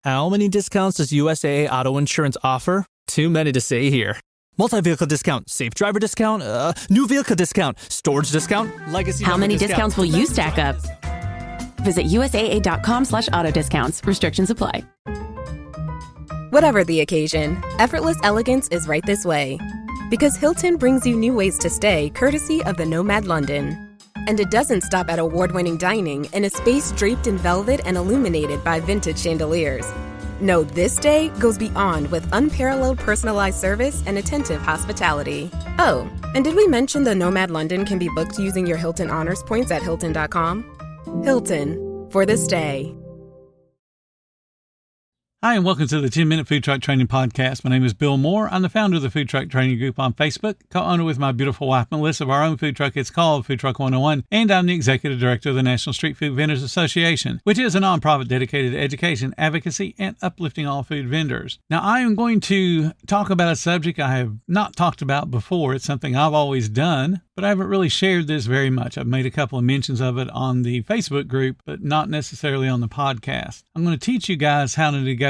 How many discounts does USAA Auto Insurance offer? Too many to say here. Multi-vehicle discount, safe driver discount, new vehicle discount, storage discount, legacy. How many discounts will you stack up? Visit USAA.com/auto discounts. Restrictions apply. Whatever the occasion, effortless elegance is right this way. Because Hilton brings you new ways to stay courtesy of the Nomad London. And it doesn't stop at award-winning dining in a space draped in velvet and illuminated by vintage chandeliers. No, this day goes beyond with unparalleled personalized service and attentive hospitality. Oh, and did we mention the Nomad London can be booked using your Hilton Honors points at Hilton.com? Hilton, for this day. Hi, and welcome to the 10-Minute Food Truck Training Podcast. My name is Bill Moore. I'm the founder of the Food Truck Training Group on Facebook, co-owner with my beautiful wife, Melissa, of our own food truck. It's called Food Truck 101, and I'm the executive director of the National Street Food Vendors Association, which is a nonprofit dedicated to education, advocacy, and uplifting all food vendors. Now, I am going to talk about a subject I have not talked about before. It's something I've always done, but I haven't really shared this very much. I've made a couple of mentions of it on the Facebook group, but not necessarily on the podcast. I'm going to teach you guys how to negotiate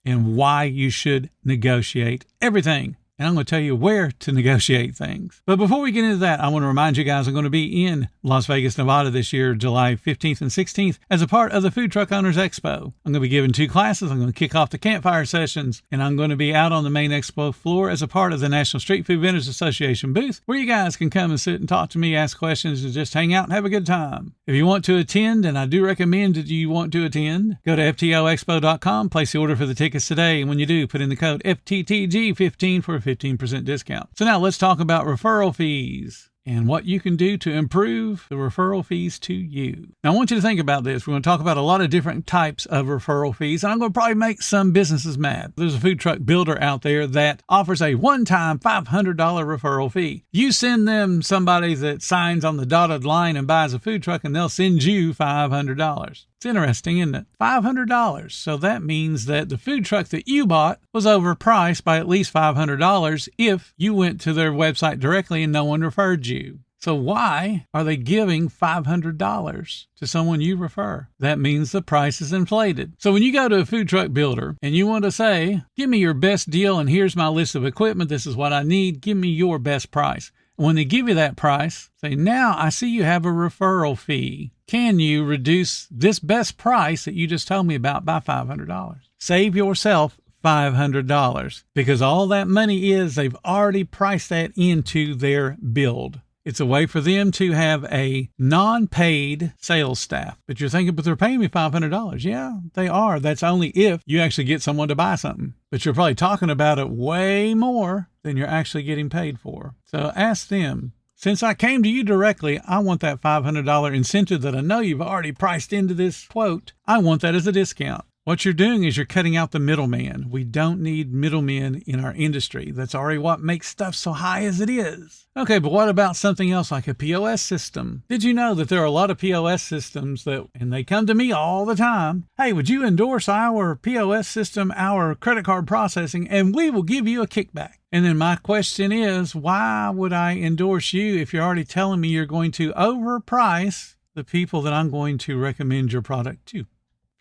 and why you should negotiate everything. And I'm going to tell you where to negotiate things. But before we get into that, I want to remind you guys I'm going to be in Las Vegas, Nevada this year, July 15th and 16th, as a part of the Food Truck Owners Expo. I'm going to be giving 2 classes. I'm going to kick off the campfire sessions, and I'm going to be out on the main expo floor as a part of the National Street Food Vendors Association booth, where you guys can come and sit and talk to me, ask questions, and just hang out and have a good time. If you want to attend, and I do recommend that you want to attend, go to FTOexpo.com, place the order for the tickets today, and when you do, put in the code FTTG15 for a 15% discount. So now let's talk about referral fees and what you can do to improve the referral fees to you. Now, I want you to think about this. We're going to talk about a lot of different types of referral fees, and I'm going to probably make some businesses mad. There's a food truck builder out there that offers a one-time $500 referral fee. You send them somebody that signs on the dotted line and buys a food truck, and they'll send you $500. It's interesting, isn't it? $500. So that means that the food truck that you bought was overpriced by at least $500 if you went to their website directly and no one referred you. So why are they giving $500 to someone you refer? That means the price is inflated. So when you go to a food truck builder and you want to say, give me your best deal and here's my list of equipment, this is what I need, give me your best price. When they give you that price, say, now I see you have a referral fee. Can you reduce this best price that you just told me about by $500? Save yourself $500 because all that money is, they've already priced that into their build. It's a way for them to have a non-paid sales staff. But you're thinking, but they're paying me $500. Yeah, they are. That's only if you actually get someone to buy something. But you're probably talking about it way more than you're actually getting paid for. So ask them, since I came to you directly, I want that $500 incentive that I know you've already priced into this quote. I want that as a discount. What you're doing is you're cutting out the middleman. We don't need middlemen in our industry. That's already what makes stuff so high as it is. Okay, but what about something else like a POS system? Did you know that there are a lot of POS systems and they come to me all the time? Hey, would you endorse our POS system, our credit card processing, and we will give you a kickback? And then my question is, why would I endorse you if you're already telling me you're going to overprice the people that I'm going to recommend your product to?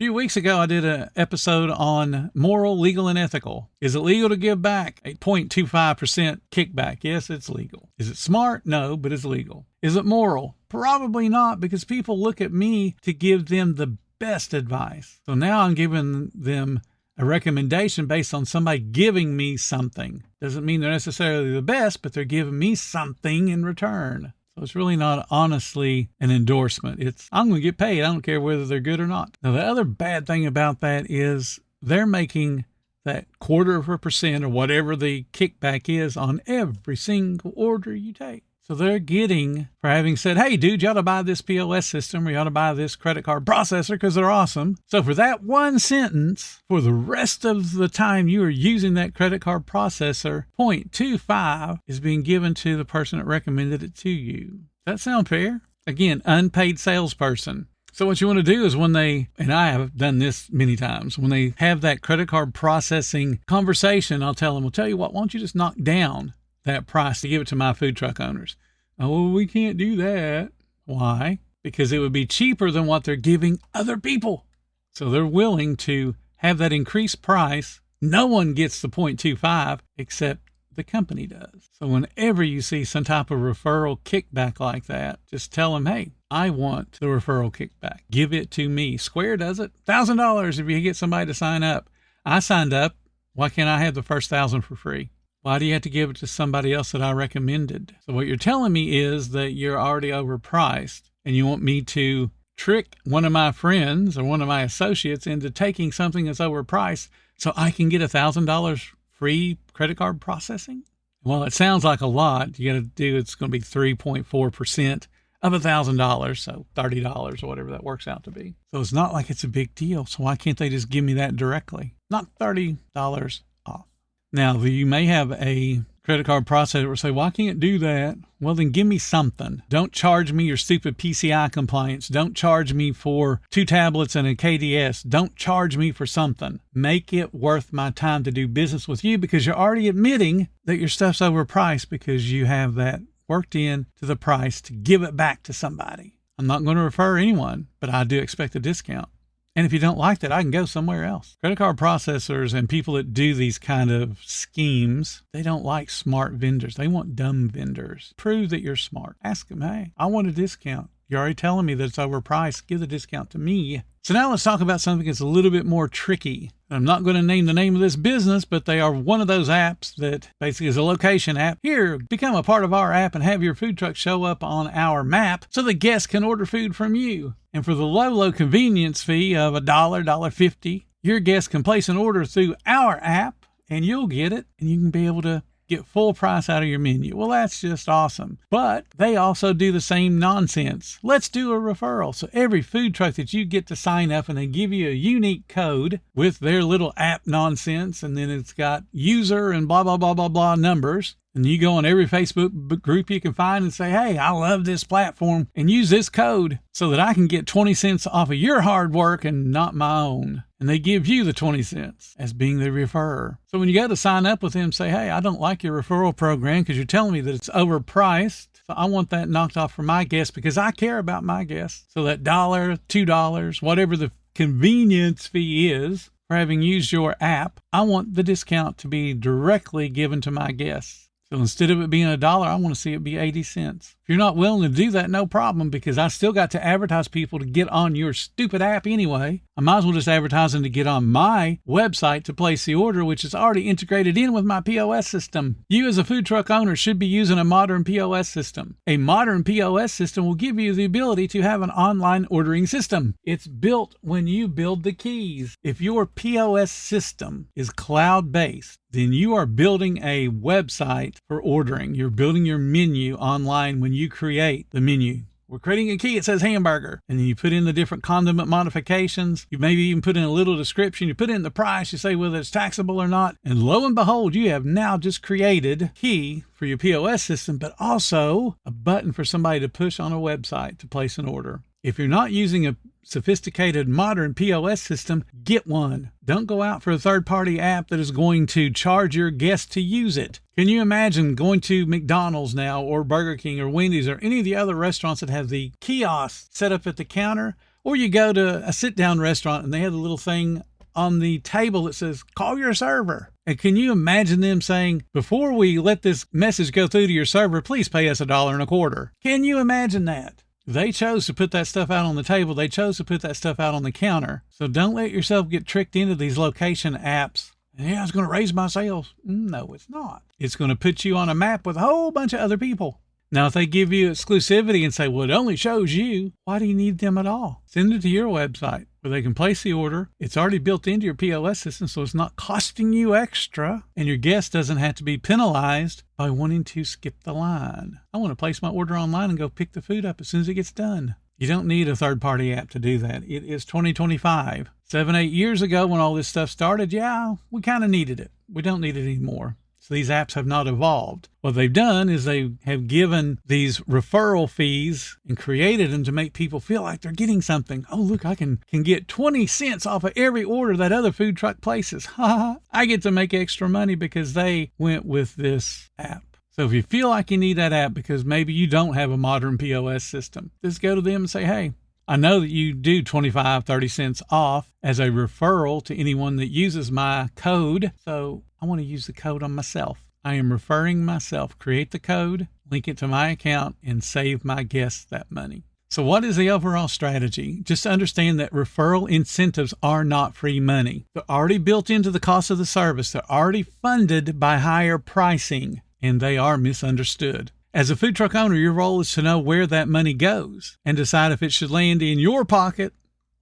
A few weeks ago, I did an episode on moral, legal, and ethical. Is it legal to give back a 0.25% kickback? Yes, it's legal. Is it smart? No, but it's legal. Is it moral? Probably not, because people look at me to give them the best advice. So now I'm giving them a recommendation based on somebody giving me something. Doesn't mean they're necessarily the best, but they're giving me something in return. So it's really not honestly an endorsement. It's, I'm going to get paid. I don't care whether they're good or not. Now, the other bad thing about that is they're making that 0.25% or whatever the kickback is on every single order you take. So they're getting, for having said, hey, dude, you ought to buy this POS system or you ought to buy this credit card processor because they're awesome. So for that one sentence, for the rest of the time you are using that credit card processor, 0.25 is being given to the person that recommended it to you. Does that sound fair? Again, unpaid salesperson. So what you want to do is when they, and I have done this many times, when they have that credit card processing conversation, I'll tell them, well, tell you what, why don't you just knock down that price to give it to my food truck owners? Oh, we can't do that. Why? Because it would be cheaper than what they're giving other people. So they're willing to have that increased price. No one gets the 0.25 except the company does. So whenever you see some type of referral kickback like that, just tell them, hey, I want the referral kickback. Give it to me. Square does it. $1,000 if you get somebody to sign up. I signed up. Why can't I have the first 1,000 for free? Why do you have to give it to somebody else that I recommended? So what you're telling me is that you're already overpriced and you want me to trick one of my friends or one of my associates into taking something that's overpriced so I can get $1,000 free credit card processing? Well, it sounds like a lot. You got to do, it's going to be 3.4% of $1,000, so $30 or whatever that works out to be. So it's not like it's a big deal. So why can't they just give me that directly? Not $30 off. Now, you may have a credit card processor will say, well, I can't do that. Well, then give me something. Don't charge me your stupid PCI compliance. Don't charge me for 2 tablets and a KDS. Don't charge me for something. Make it worth my time to do business with you, because you're already admitting that your stuff's overpriced because you have that worked in to the price to give it back to somebody. I'm not going to refer anyone, but I do expect a discount. And if you don't like that, I can go somewhere else. Credit card processors and people that do these kind of schemes, they don't like smart vendors. They want dumb vendors. Prove that you're smart. Ask them, hey, I want a discount. You're already telling me that it's overpriced. Give the discount to me. So now let's talk about something that's a little bit more tricky. I'm not going to name the name of this business, but they are one of those apps that basically is a location app. Here, become a part of our app and have your food truck show up on our map so the guests can order food from you. And for the low convenience fee of $1, $1.50, your guests can place an order through our app and you'll get it, and you can be able to get full price out of your menu. Well, that's just awesome. But they also do the same nonsense. Let's do a referral. So every food truck that you get to sign up, and they give you a unique code with their little app nonsense, and then it's got user and blah, blah, blah, blah, blah numbers. And you go on every Facebook group you can find and say, hey, I love this platform, and use this code so that I can get 20 cents off of your hard work and not my own. And they give you the 20 cents as being the referrer. So when you go to sign up with them, say, hey, I don't like your referral program because you're telling me that it's overpriced. So I want that knocked off for my guests because I care about my guests. So that $1, $2, whatever the convenience fee is for having used your app, I want the discount to be directly given to my guests. So instead of it being $1, I want to see it be 80 cents. If you're not willing to do that, no problem, because I still got to advertise people to get on your stupid app anyway. I might as well just advertise them to get on my website to place the order, which is already integrated in with my POS system. You as a food truck owner should be using a modern POS system. A modern POS system will give you the ability to have an online ordering system. It's built when you build the keys. If your POS system is cloud-based, then you are building a website for ordering. You're building your menu online when you create the menu. We're creating a key, it says hamburger. And then you put in the different condiment modifications. You maybe even put in a little description. You put in the price. You say whether it's taxable or not. And lo and behold, you have now just created a key for your POS system, but also a button for somebody to push on a website to place an order. If you're not using a sophisticated modern POS system, get one. Don't go out for a third-party app that is going to charge your guests to use it. Can you imagine going to McDonald's now, or Burger King, or Wendy's, or any of the other restaurants that have the kiosk set up at the counter? Or you go to a sit-down restaurant and they have the little thing on the table that says, call your server. And can you imagine them saying, before we let this message go through to your server, please pay us $1.25. Can you imagine that? They chose to put that stuff out on the table. They chose to put that stuff out on the counter. So don't let yourself get tricked into these location apps. Yeah, it's going to raise my sales. No, it's not. It's going to put you on a map with a whole bunch of other people. Now, if they give you exclusivity and say, well, it only shows you, why do you need them at all? Send it to your website where they can place the order. It's already built into your POS system, so it's not costing you extra. And your guest doesn't have to be penalized by wanting to skip the line. I want to place my order online and go pick the food up as soon as it gets done. You don't need a third-party app to do that. It is 2025. 7-8 years ago when all this stuff started, yeah, we kind of needed it. We don't need it anymore. So these apps have not evolved. What they've done is they have given these referral fees and created them to make people feel like they're getting something. Oh, look, I can get 20 cents off of every order that other food truck places. I get to make extra money because they went with this app. So if you feel like you need that app because maybe you don't have a modern POS system, just go to them and say, hey, I know that you do 25, 30 cents off as a referral to anyone that uses my code. So I want to use the code on myself. I am referring myself. Create the code, link it to my account, and save my guests that money. So what is the overall strategy? Just understand that referral incentives are not free money. They're already built into the cost of the service. They're already funded by higher pricing, and they are misunderstood. As a food truck owner, your role is to know where that money goes and decide if it should land in your pocket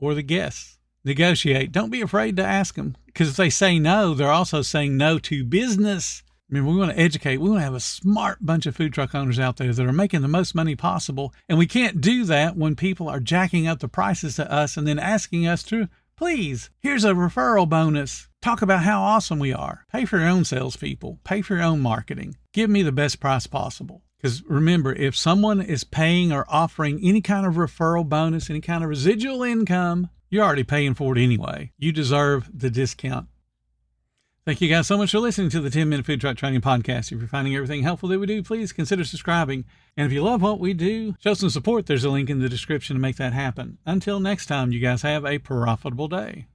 or the guests. Negotiate. Don't be afraid to ask them, because if they say no, they're also saying no to business. Remember, we want to educate. We want to have a smart bunch of food truck owners out there that are making the most money possible. And we can't do that when people are jacking up the prices to us and then asking us to, please, here's a referral bonus. Talk about how awesome we are. Pay for your own salespeople. Pay for your own marketing. Give me the best price possible. Because remember, if someone is paying or offering any kind of referral bonus, any kind of residual income, you're already paying for it anyway. You deserve the discount. Thank you guys so much for listening to the 10-Minute Food Truck Training Podcast. If you're finding everything helpful that we do, please consider subscribing. And if you love what we do, show some support. There's a link in the description to make that happen. Until next time, you guys have a profitable day.